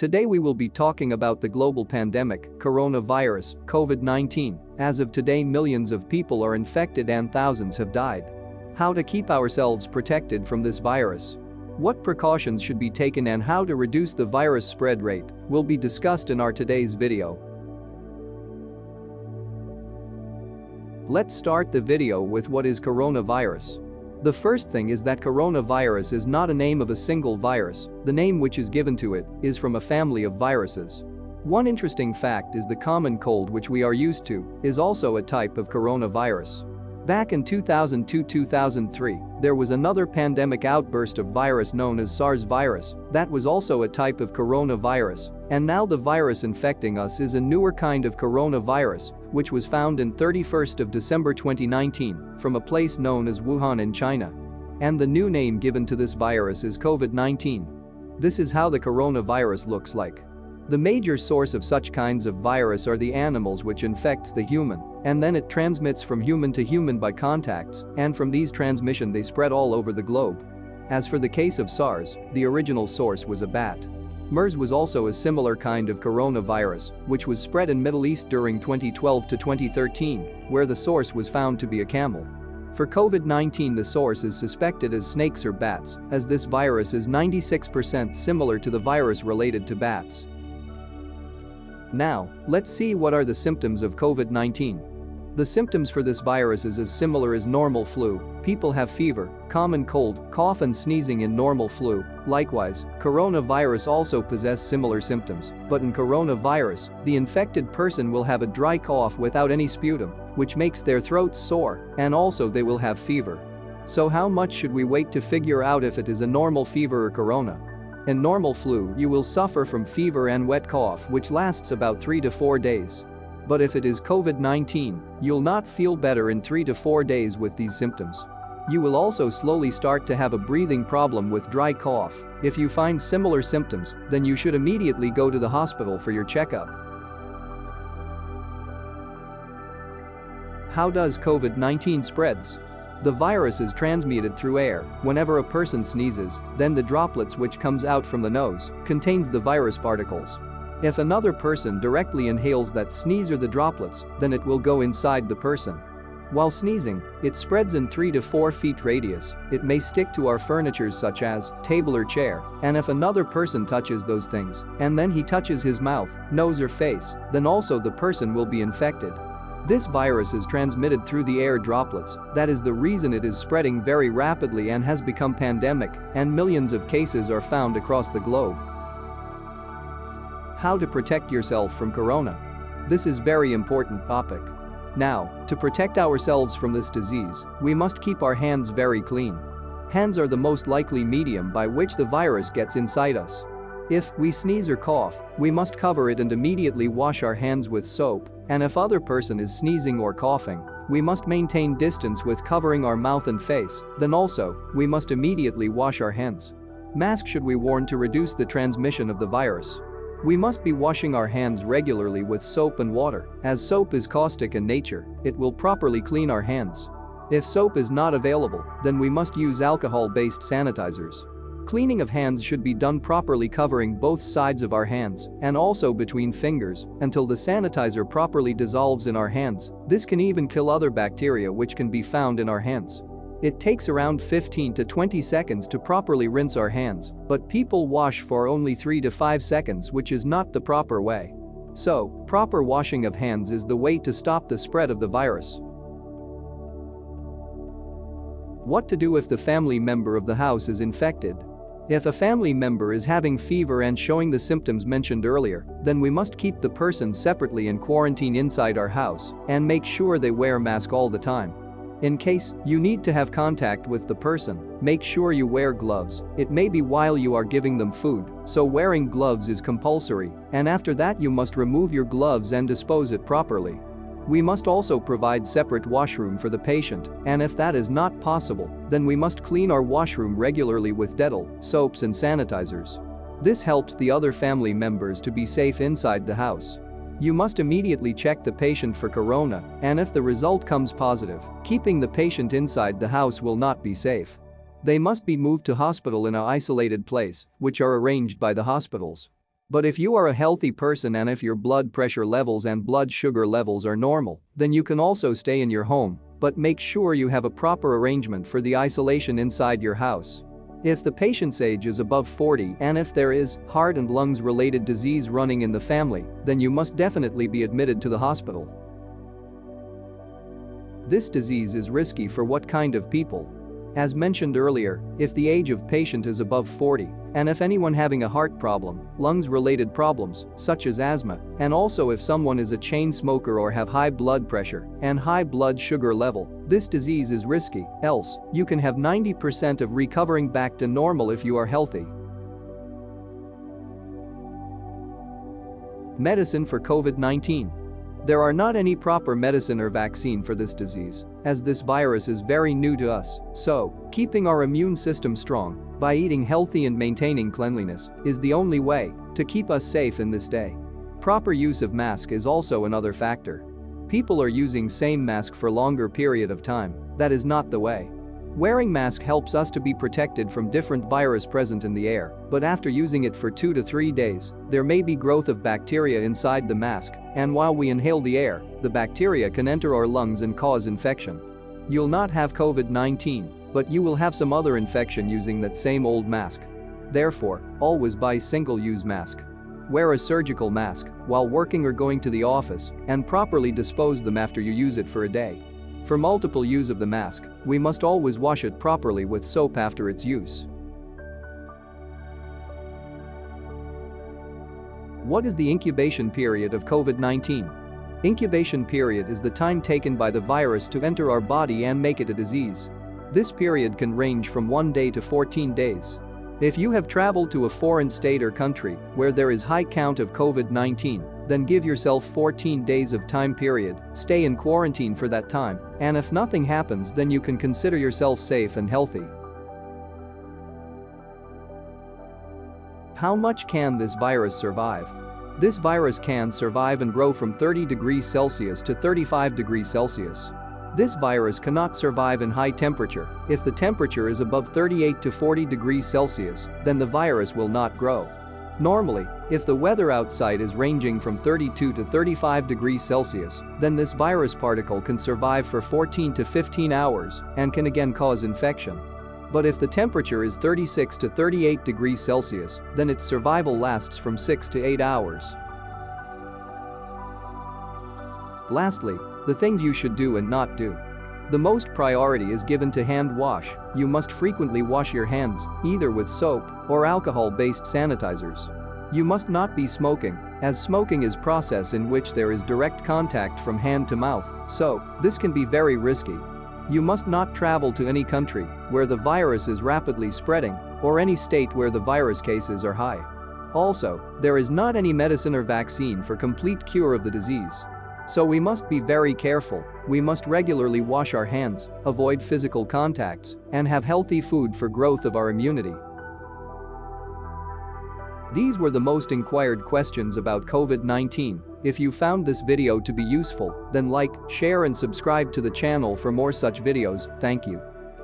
Today we will be talking about the global pandemic, coronavirus, COVID-19. As of today, millions of people are infected and thousands have died. How to keep ourselves protected from this virus. What precautions should be taken and how to reduce the virus spread rate will be discussed in our today's video. Let's start the video with what is coronavirus. The first thing is that coronavirus is not a name of a single virus, the name which is given to it is from a family of viruses. One interesting fact is the common cold which we are used to is also a type of coronavirus. Back in 2002-2003, there was another pandemic outburst of virus known as SARS virus that was also a type of coronavirus, and now the virus infecting us is a newer kind of coronavirus which was found in 31st of December 2019 from a place known as Wuhan in China. And the new name given to this virus is COVID-19. This is how the coronavirus looks like. The major source of such kinds of virus are the animals which infects the human, and then it transmits from human to human by contacts, and from these transmission they spread all over the globe. As for the case of SARS, the original source was a bat. MERS was also a similar kind of coronavirus, which was spread in Middle East during 2012 to 2013, where the source was found to be a camel. For COVID-19, the source is suspected as snakes or bats, as this virus is 96% similar to the virus related to bats. Now, let's see what are the symptoms of COVID-19. The symptoms for this virus is as similar as normal flu. People have fever, common cold, cough and sneezing in normal flu. Likewise, coronavirus also possess similar symptoms, but in coronavirus, the infected person will have a dry cough without any sputum, which makes their throats sore, and also they will have fever. So how much should we wait to figure out if it is a normal fever or corona? In normal flu, you will suffer from fever and wet cough which lasts about 3 to 4 days. But if it is COVID-19, you'll not feel better in 3 to 4 days with these symptoms. You will also slowly start to have a breathing problem with dry cough. If you find similar symptoms, then you should immediately go to the hospital for your checkup. How does COVID-19 spreads? The virus is transmitted through air. Whenever a person sneezes, then the droplets which comes out from the nose contains the virus particles. If another person directly inhales that sneeze or the droplets, then it will go inside the person. While sneezing, it spreads in 3 to 4 feet radius. It may stick to our furniture such as table or chair, and if another person touches those things, and then he touches his mouth, nose or face, then also the person will be infected. This virus is transmitted through the air droplets. That is the reason it is spreading very rapidly and has become pandemic, and millions of cases are found across the globe. How to protect yourself from corona. This is very important topic. Now, to protect ourselves from this disease, we must keep our hands very clean. Hands are the most likely medium by which the virus gets inside us. If we sneeze or cough, we must cover it and immediately wash our hands with soap, and if other person is sneezing or coughing, we must maintain distance with covering our mouth and face, then also, we must immediately wash our hands. Mask should be worn to reduce the transmission of the virus. We must be washing our hands regularly with soap and water, as soap is caustic in nature, it will properly clean our hands. If soap is not available, then we must use alcohol-based sanitizers. Cleaning of hands should be done properly, covering both sides of our hands and also between fingers until the sanitizer properly dissolves in our hands. This can even kill other bacteria which can be found in our hands. It takes around 15 to 20 seconds to properly rinse our hands, but people wash for only 3 to 5 seconds, which is not the proper way. So, proper washing of hands is the way to stop the spread of the virus. What to do if the family member of the house is infected? If a family member is having fever and showing the symptoms mentioned earlier, then we must keep the person separately in quarantine inside our house and make sure they wear a mask all the time. In case you need to have contact with the person, make sure you wear gloves. It may be while you are giving them food, so wearing gloves is compulsory, and after that you must remove your gloves and dispose it properly. We must also provide separate washroom for the patient, and if that is not possible, then we must clean our washroom regularly with Dettol, soaps and sanitizers. This helps the other family members to be safe inside the house. You must immediately check the patient for corona, and if the result comes positive, keeping the patient inside the house will not be safe. They must be moved to hospital in an isolated place, which are arranged by the hospitals. But if you are a healthy person and if your blood pressure levels and blood sugar levels are normal, then you can also stay in your home, but make sure you have a proper arrangement for the isolation inside your house. If the patient's age is above 40 and if there is heart and lungs related disease running in the family, then you must definitely be admitted to the hospital. This disease is risky for what kind of people? As mentioned earlier, if the age of patient is above 40, and if anyone having a heart problem, lungs-related problems, such as asthma, and also if someone is a chain smoker or have high blood pressure and high blood sugar level, this disease is risky, else, you can have 90% of recovering back to normal if you are healthy. Medicine for COVID-19. There are not any proper medicine or vaccine for this disease, as this virus is very new to us, so, keeping our immune system strong by eating healthy and maintaining cleanliness is the only way to keep us safe in this day. Proper use of mask is also another factor. People are using same mask for longer period of time, that is not the way. Wearing mask helps us to be protected from different virus present in the air, but after using it for 2 to 3 days, there may be growth of bacteria inside the mask, and while we inhale the air, the bacteria can enter our lungs and cause infection. You'll not have COVID-19, but you will have some other infection using that same old mask. Therefore, always buy single-use mask. Wear a surgical mask while working or going to the office, and properly dispose them after you use it for a day. For multiple use of the mask, we must always wash it properly with soap after its use. What is the incubation period of COVID-19? Incubation period is the time taken by the virus to enter our body and make it a disease. This period can range from 1 day to 14 days. If you have traveled to a foreign state or country where there is high count of COVID-19, then give yourself 14 days of time period, stay in quarantine for that time, and if nothing happens then you can consider yourself safe and healthy. How much can this virus survive? This virus can survive and grow from 30 degrees Celsius to 35 degrees Celsius. This virus cannot survive in high temperature. If the temperature is above 38 to 40 degrees Celsius, then the virus will not grow. Normally, if the weather outside is ranging from 32 to 35 degrees Celsius, then this virus particle can survive for 14 to 15 hours and can again cause infection. But if the temperature is 36 to 38 degrees Celsius, then its survival lasts from 6 to 8 hours. Lastly, the things you should do and not do. The most priority is given to hand wash. You must frequently wash your hands, either with soap or alcohol-based sanitizers. You must not be smoking, as smoking is a process in which there is direct contact from hand to mouth, so this can be very risky. You must not travel to any country where the virus is rapidly spreading or any state where the virus cases are high. Also, there is not any medicine or vaccine for complete cure of the disease. So we must be very careful, we must regularly wash our hands, avoid physical contacts, and have healthy food for growth of our immunity. These were the most inquired questions about COVID-19. If you found this video to be useful, then like, share and subscribe to the channel for more such videos. Thank you.